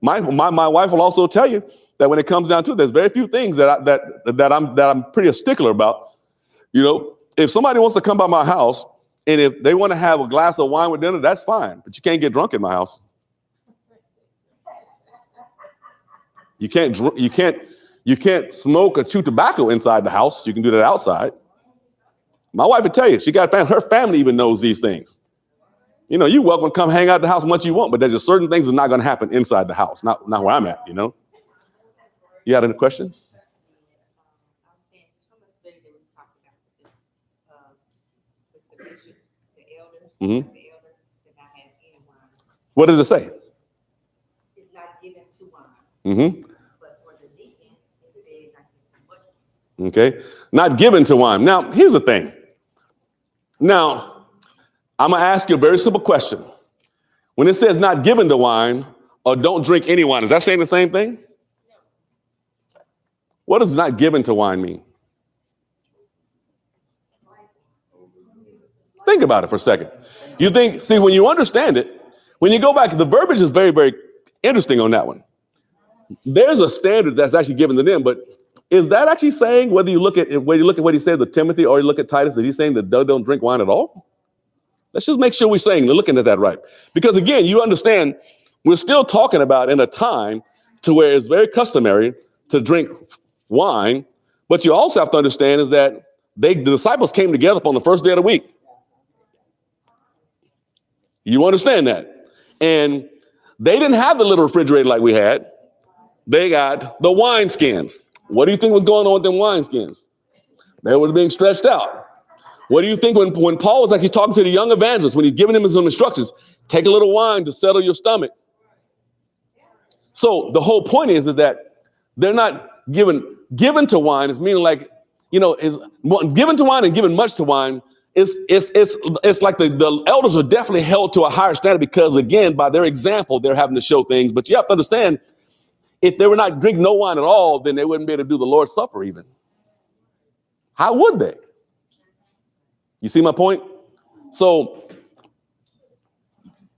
My wife will also tell you that when it comes down to it, there's very few things that I'm pretty a stickler about. If somebody wants to come by my house and if they want to have a glass of wine with dinner, that's fine, but you can't get drunk in my house. You can't smoke or chew tobacco inside the house. You can do that outside. My wife would tell you, her family even knows these things. You're welcome to come hang out at the house as much as you want, but there's just certain things that are not going to happen inside the house, not where I'm at, You had a question? I'm saying just from the study that we talked about with the bishops, the elders, the elder did not have any wine. What does it say? It's not given to wine. Mm-hmm. But for the deacon, it said not given to much. Okay. Not given to wine. Now, here's the thing. Now, I'm going to ask you a very simple question. When it says not given to wine or don't drink any wine, is that saying the same thing? What does not given to wine mean? Think about it for a second. When you understand it, when you go back, the verbiage is very, very interesting on that one. There's a standard that's actually given to them, but is that actually saying whether you look at what he said to Timothy or you look at Titus, that he's saying that they don't drink wine at all? Let's just make sure we're looking at that right. Because again, you understand, we're still talking about in a time to where it's very customary to drink wine, but you also have to understand is that the disciples came together upon the first day of the week. You understand that? And they didn't have the little refrigerator like we had. They got the wine skins. What do you think was going on with them wine skins? They were being stretched out. What do you think when Paul was actually talking to the young evangelist, when he's giving him some instructions, take a little wine to settle your stomach. So the whole point is that they're not given to wine is meaning like, is given to wine and given much to wine. It's like the elders are definitely held to a higher standard because, again, by their example, they're having to show things. But you have to understand, if they were not drinking no wine at all, then they wouldn't be able to do the Lord's Supper even. How would they? You see my point? So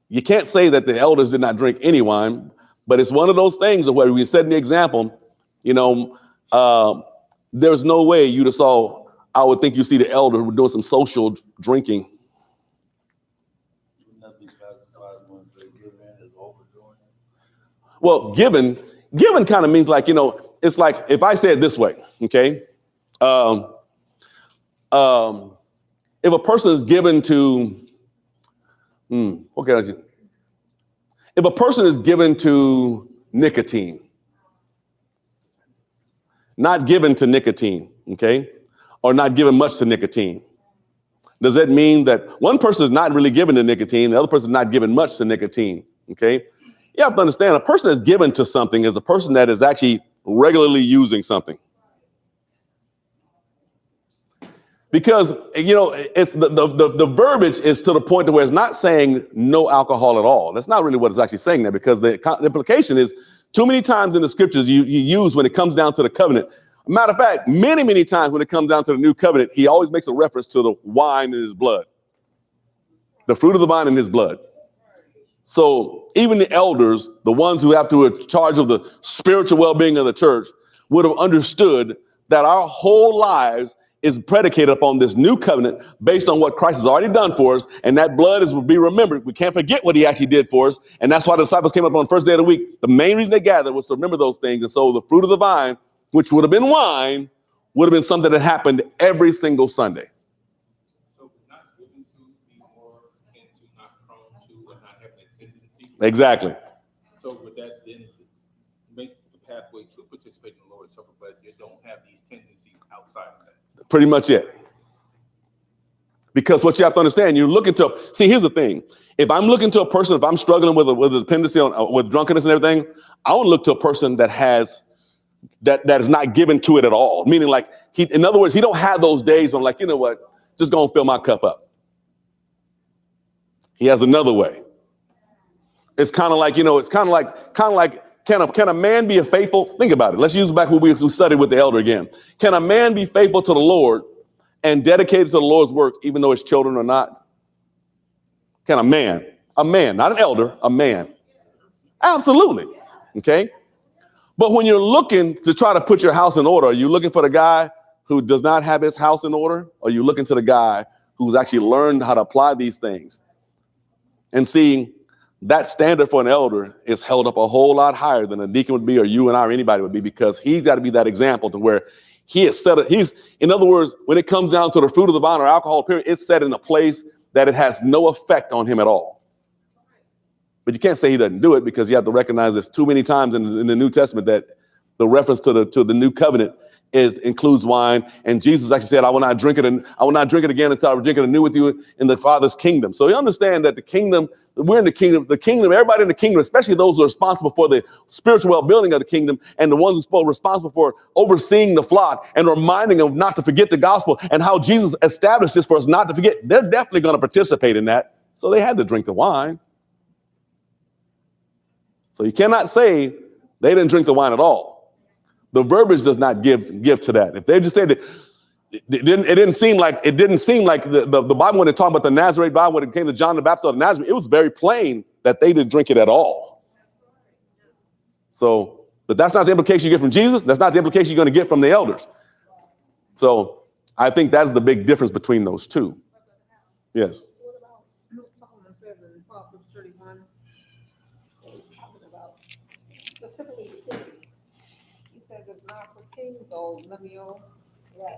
you can't say that the elders did not drink any wine, but it's one of those things where we set the example, there's no way you'd have saw, I would think you see the elder doing some social drinking. Well, given kind of means like, it's like if I say it this way, okay? If a person is given to, if a person is given to nicotine, not given to nicotine, okay, or not given much to nicotine, does that mean that one person is not really given to nicotine, the other person is not given much to nicotine, okay? You have to understand, a person that's given to something is a person that is actually regularly using something. Because, it's the verbiage is to the point to where it's not saying no alcohol at all. That's not really what it's actually saying there, because the implication is too many times in the scriptures you use when it comes down to the covenant. Matter of fact, many, many times when it comes down to the new covenant, he always makes a reference to the wine in his blood, the fruit of the vine in his blood. So even the elders, the ones who have to be in charge of the spiritual well-being of the church, would have understood that our whole lives is predicated upon this new covenant based on what Christ has already done for us. And that blood will be remembered. We can't forget what he actually did for us. And that's why the disciples came up on the first day of the week. The main reason they gathered was to remember those things. And so the fruit of the vine, which would have been wine, would have been something that happened every single Sunday. So not given to, be more akin to, not prone to, and not having a tendency. Exactly. So would that then make the pathway to participate in the Lord's Supper, but you don't have these tendencies outside of that? Pretty much it. Because what you have to understand, you're looking to, see, here's the thing. If I'm looking to a person, if I'm struggling with a dependency on with drunkenness and everything, I want to look to a person that has that is not given to it at all. Meaning, like, in other words, he don't have those days when, like, you know what, just go and fill my cup up. He has another way. It's kind of like, can a man be a faithful? Think about it. Let's use back what we studied with the elder again. Can a man be faithful to the Lord and dedicated to the Lord's work, even though his children are not? Can a man, not an elder, a man? Absolutely. Okay. But when you're looking to try to put your house in order, are you looking for the guy who does not have his house in order? Or are you looking to the guy who's actually learned how to apply these things? And see, that standard for an elder is held up a whole lot higher than a deacon would be, or you and I, or anybody would be, because he's got to be that example to where he is set. In other words, when it comes down to the fruit of the vine or alcohol, period, it's set in a place that it has no effect on him at all. But you can't say he doesn't do it, because you have to recognize there's too many times in the New Testament that the reference to the new covenant includes wine. And Jesus actually said, I will not drink it again until I drink it anew with you in the Father's kingdom. So you understand that we're in the kingdom, everybody in the kingdom, especially those who are responsible for the spiritual well-being of the kingdom, and the ones who are responsible for overseeing the flock and reminding them not to forget the gospel and how Jesus established this for us not to forget. They're definitely going to participate in that. So they had to drink the wine. So you cannot say they didn't drink the wine at all. The verbiage does not give to that. If they just said it didn't seem like the Bible, when it talked about the Nazarene Bible, when it came to John the Baptist of Nazareth, it was very plain that they didn't drink it at all. So, but that's not the implication you get from Jesus. That's not the implication you're going to get from the elders. So I think that's the big difference between those two. Yes. What about Solomon says in Proverbs 31, he's talking about specifically the kings. He says it's not for kings, though, Lemuel.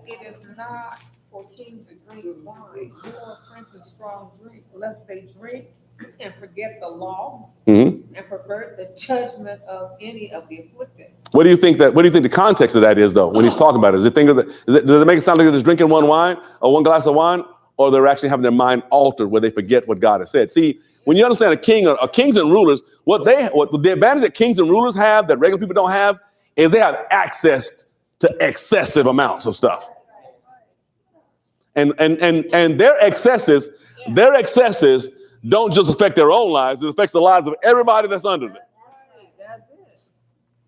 It is not for kings to drink wine, nor princes strong drink, lest they drink and forget the law and pervert the judgment of any of the afflicted. What do you think the context of that is, though, when he's talking about it? Does it make it sound like they're just drinking one wine or one glass of wine, or they're actually having their mind altered where they forget what God has said? See, when you understand a king or kings and rulers, what the advantage that kings and rulers have that regular people don't have is they have access to excessive amounts of stuff. And their excesses don't just affect their own lives, it affects the lives of everybody that's under them.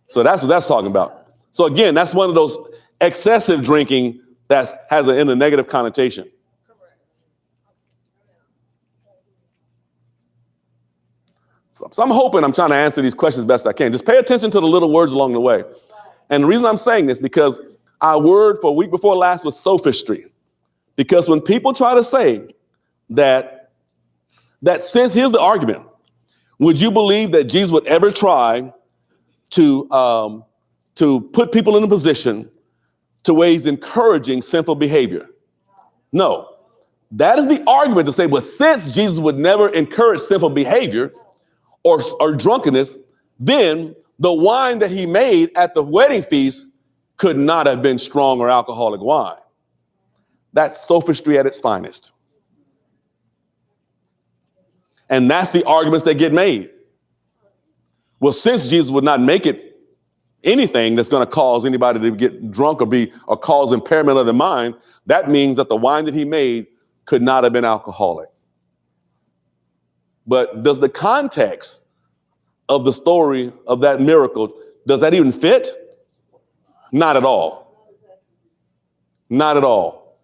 So that's what that's talking about. So again, that's one of those excessive drinking that has a negative connotation. So I'm hoping I'm trying to answer these questions best I can. Just pay attention to the little words along the way. And the reason I'm saying this, because our word for week before last was sophistry. Because when people try to say that since, here's the argument, would you believe that Jesus would ever try to put people in a position to where he's encouraging sinful behavior? No. That is the argument to say, well, since Jesus would never encourage sinful behavior or drunkenness, then the wine that he made at the wedding feast could not have been strong or alcoholic wine. That's sophistry at its finest. And that's the arguments that get made. Well, since Jesus would not make it anything that's going to cause anybody to get drunk or cause impairment of the mind, that means that the wine that he made could not have been alcoholic. But does the context of the story of that miracle, does that even fit? Not at all. Not at all.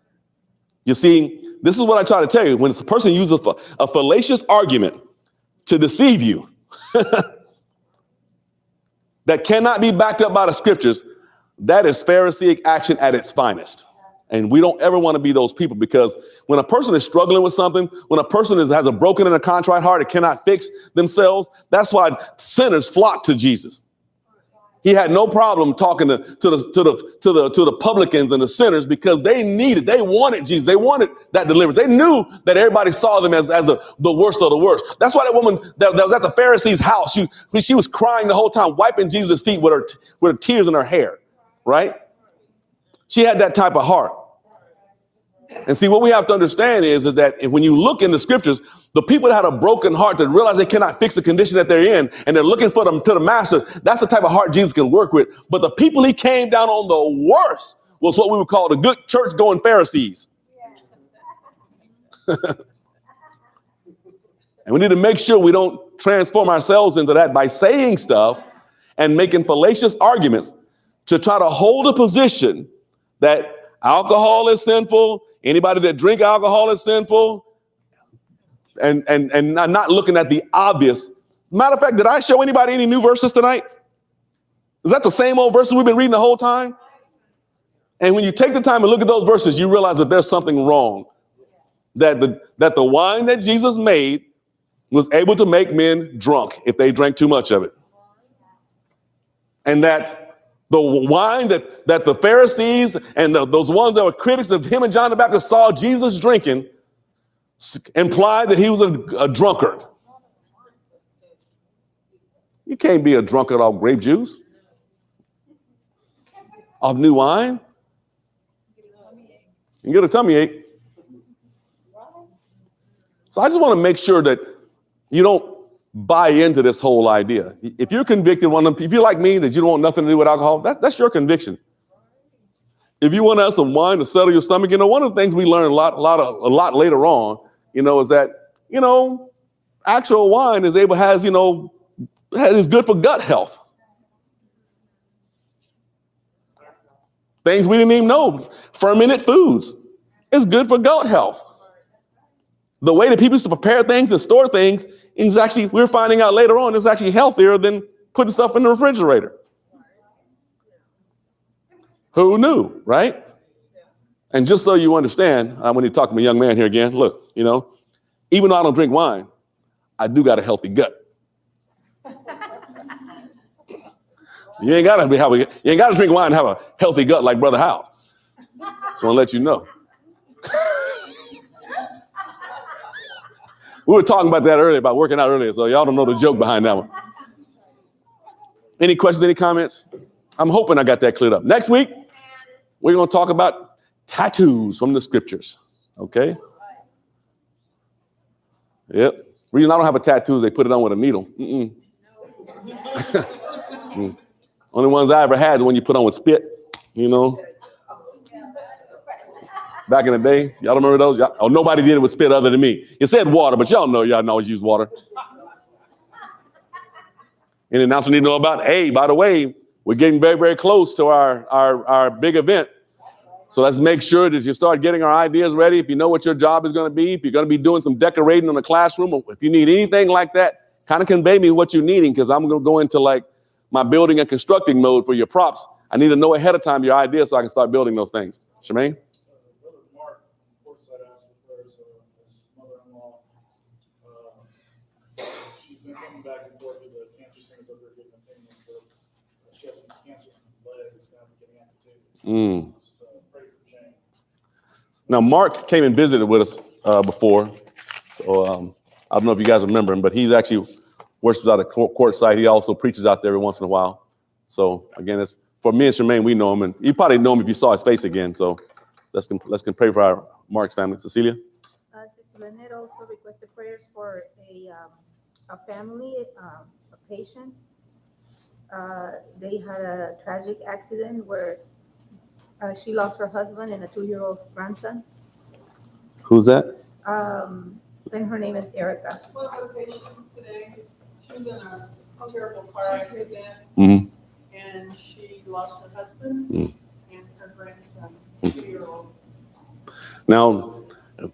You see, this is what I try to tell you. When a person uses a fallacious argument to deceive you that cannot be backed up by the scriptures, that is Pharisaic action at its finest. And we don't ever want to be those people, because when a person is struggling with something, when a person has a broken and a contrite heart and cannot fix themselves, that's why sinners flock to Jesus. He had no problem talking to the publicans and the sinners, because they wanted Jesus. They wanted that deliverance. They knew that everybody saw them as the worst of the worst. That's why that woman that was at the Pharisee's house, she was crying the whole time, wiping Jesus' feet with her tears in her hair, right? She had that type of heart. And see, what we have to understand is that when you look in the scriptures, the people that had a broken heart that realize they cannot fix the condition that they're in, and they're looking for them to the master, that's the type of heart Jesus can work with. But the people he came down on the worst was what we would call the good church-going Pharisees. And we need to make sure we don't transform ourselves into that by saying stuff and making fallacious arguments to try to hold a position that alcohol is sinful, anybody that drink alcohol is sinful, and not looking at the obvious. Matter of fact, did I show anybody any new verses tonight? Is that the same old verses we've been reading the whole time? And when you take the time and look at those verses, you realize that there's something wrong. That the wine that Jesus made was able to make men drunk if they drank too much of it. And that the wine that the Pharisees and those ones that were critics of him and John the Baptist saw Jesus drinking implied that he was a drunkard. You can't be a drunkard off grape juice, off new wine. You get a tummy ache. So I just want to make sure that you don't buy into this whole idea. If you're convicted, if you're like me, that you don't want nothing to do with alcohol, that's your conviction. If you want to have some wine to settle your stomach, one of the things we learned a lot later on, is that, actual wine is good for gut health. Things we didn't even know. Fermented foods is good for gut health. The way that people used to prepare things and store things is actually, we're finding out later on, is actually healthier than putting stuff in the refrigerator. Who knew, right? And just so you understand, when you talk to my young man here again, look, even though I don't drink wine, I do got a healthy gut. You ain't gotta drink wine and have a healthy gut like Brother Hal. So I'll let you know. We were talking about that earlier, about working out earlier, so y'all don't know the joke behind that one. Any questions, any comments? I'm hoping I got that cleared up. Next week, we're going to talk about tattoos from the scriptures, okay? Yep. The reason I don't have a tattoo is they put it on with a needle. Only ones I ever had is when you put on with spit, Back in the day, y'all remember those? Nobody did it with spit other than me. You said water, but y'all know always use water. Any announcement you know about? Hey, by the way, we're getting very, very close to our big event. So let's make sure that you start getting our ideas ready. If you know what your job is going to be, if you're going to be doing some decorating in the classroom, or if you need anything like that, kind of convey me what you're needing, because I'm going to go into my building and constructing mode for your props. I need to know ahead of time your ideas so I can start building those things. Shemaine? Back and forth with the cancer centers over there getting opinions, but she has some cancer in the leg that's going to be getting amputated. Pray for change. Now, Mark came and visited with us before, so I don't know if you guys remember him, but he's actually worships out of court site. He also preaches out there every once in a while. So again, it's for me and Shemaine, we know him, and you probably know him if you saw his face again. So let's pray for our Mark's family. Cecilia? Sister Lynette also requested prayers for a family, a patient They had a tragic accident where she lost her husband and a 2-year-old grandson. Who's that? And her name is Erica. One of our patients today, she was in a terrible car accident Mm-hmm. and she lost her husband and her grandson, 2-year-old. Now,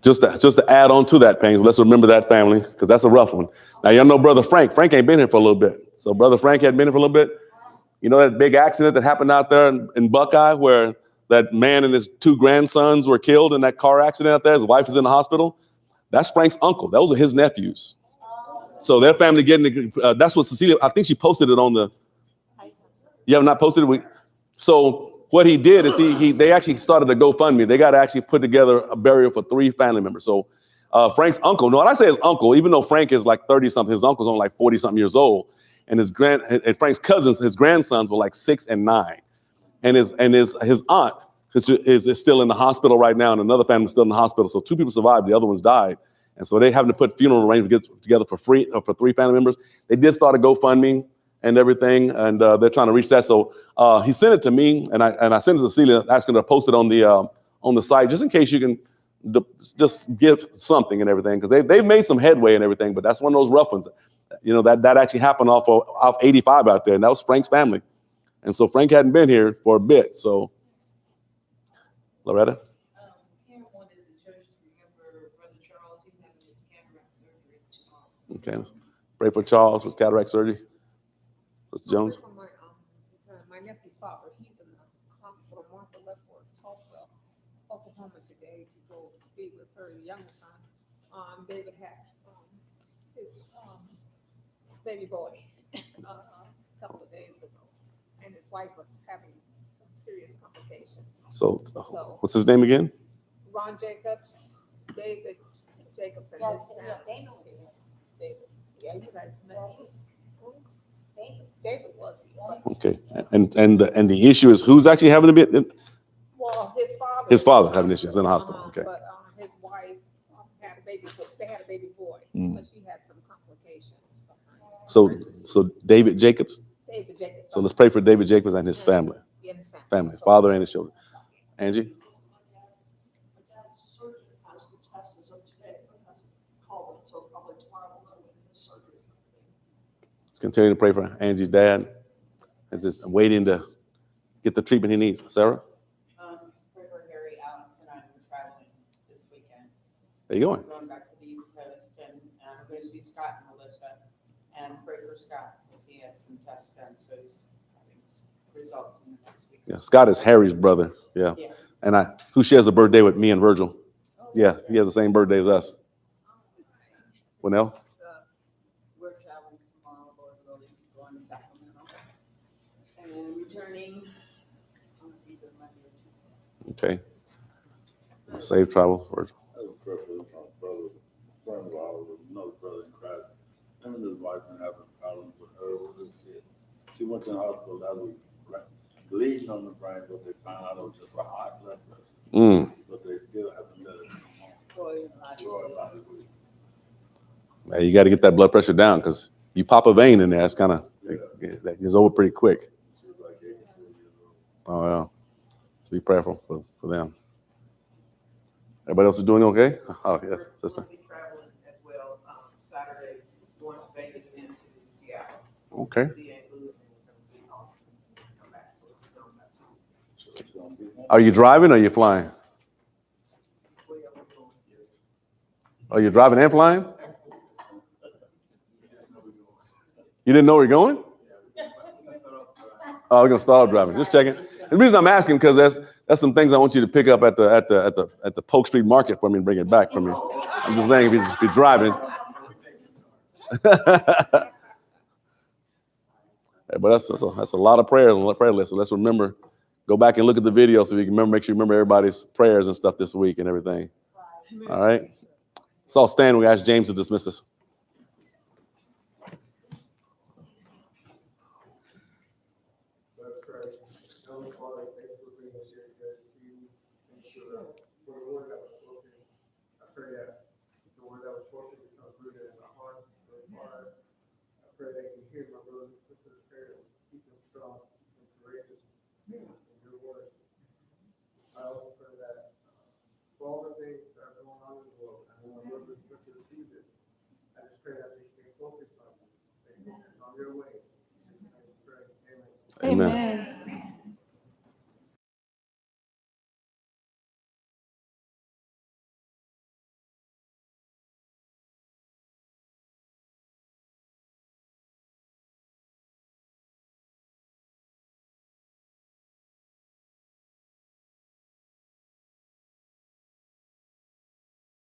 just to add on to that, Pains, let's remember that family, because that's a rough one. Now, y'all know Brother Frank. Frank ain't been here for a little bit. So Brother Frank had been here for a little bit. You know that big accident that happened out there in Buckeye where that man and his 2 grandsons were killed in that car accident out there? His wife is in the hospital. That's Frank's uncle. Those are his nephews. So their family getting, that's what Cecilia, I think she posted it on the, you have not posted it? So what he did is they actually started a GoFundMe. They got to actually put together a burial for 3 family members. So Frank's uncle, no, when I say his uncle, even though Frank is like 30 something, his uncle's only like 40 something years old. And Frank's cousins, his grandsons were like 6 and 9. And his aunt is still in the hospital right now, and another family's still in the hospital. So 2 people survived, the other ones died. And so they having to put funeral arrangements together for free for 3 family members. They did start a GoFundMe and everything, and they're trying to reach that. So he sent it to me, and I sent it to Celia, asking her to post it on the site, just in case you can just give something and everything, because they've made some headway and everything. But that's one of those rough ones, you know, that actually happened off 85 out there, and that was Frank's family. And so Frank hadn't been here for a bit. So Loretta. Karen wanted the church to remember Brother Charles. He's having his cataract surgery tomorrow. Okay, let's pray for Charles with cataract surgery. Sister Jones. My nephew's father, he's in the hospital. Martha left for Tulsa, Oklahoma today to go be with her youngest son. David had his baby boy a couple of days ago, and his wife was having some serious complications. So what's his name again? Ron Jacobs, David Jacobs, and his family. David. Yeah, you guys met him. David was here. Okay, and the issue is who's actually having a bit. Well, his father. His father having issues in the hospital. Okay. But his wife had a baby. They had a baby boy, but she had some complications. So David Jacobs. David Jacobs. So let's pray for David Jacobs and his family. Yeah, his family. Family, his father and his children. Angie. Let's continue to pray for Angie's dad as he's waiting to get the treatment he needs. Sarah. Pray for Harry, Alex, and I were traveling this weekend. There you going. We're going back to the East Coast, and I'm going to see Scott and Melissa, and pray for Scott because he had some tests done, so he's having results in the next week. Yeah, Scott is Harry's brother. Yeah. And who shares a birthday with me and Virgil. Yeah, he has the same birthday as us. Winnell? We're traveling tomorrow, Lord willing, going to Sacramento, and returning on either Monday or Tuesday. Okay. Safe travels, Virgil. I have a prayer for my brother, son-in-law, with another brother in Christ. Him and his wife been having problems with her with this shit. She went to the hospital last week, bleeding on the brain, but they found out it was just a high blood pressure. But they still haven't let it come on. Man, you got to get that blood pressure down, because you pop a vein in there, it's kind of, it's over pretty quick. She was like 84 years old. Oh, yeah. To be prayerful for them. Everybody else is doing okay? Oh, yes, sister. We'll be traveling as well, Saturday, going to Vegas and to Seattle. Okay. See Aunt Lou, and we're gonna see Austin, come back, so we're going about 2 weeks. So it's gonna be one. Are you driving or are you flying? Where are we going? Are you driving and flying? You didn't know where you're going? Oh, we're gonna start off driving. Just checking. The reason I'm asking, because that's some things I want you to pick up at the Polk Street Market for me and bring it back for me. I'm just saying, if you're driving. But that's a lot of prayers on the prayer list. So let's remember, go back and look at the video so we can remember, make sure you remember everybody's prayers and stuff this week and everything. All right. Let's all stand. We ask James to dismiss us. Let's pray. Heavenly Father, thank you for bringing us here today to you. Thank you for the word that was spoken. I pray that the word that was spoken becomes rooted in our hearts. I pray that you hear my brothers and sisters' prayers, keep them strong and courageous in your word. I also pray that for all the things that are going on in the world, I know we're going to receive it. I just pray that we stay focused on you, stay focused on your way. I just pray, amen. Amen.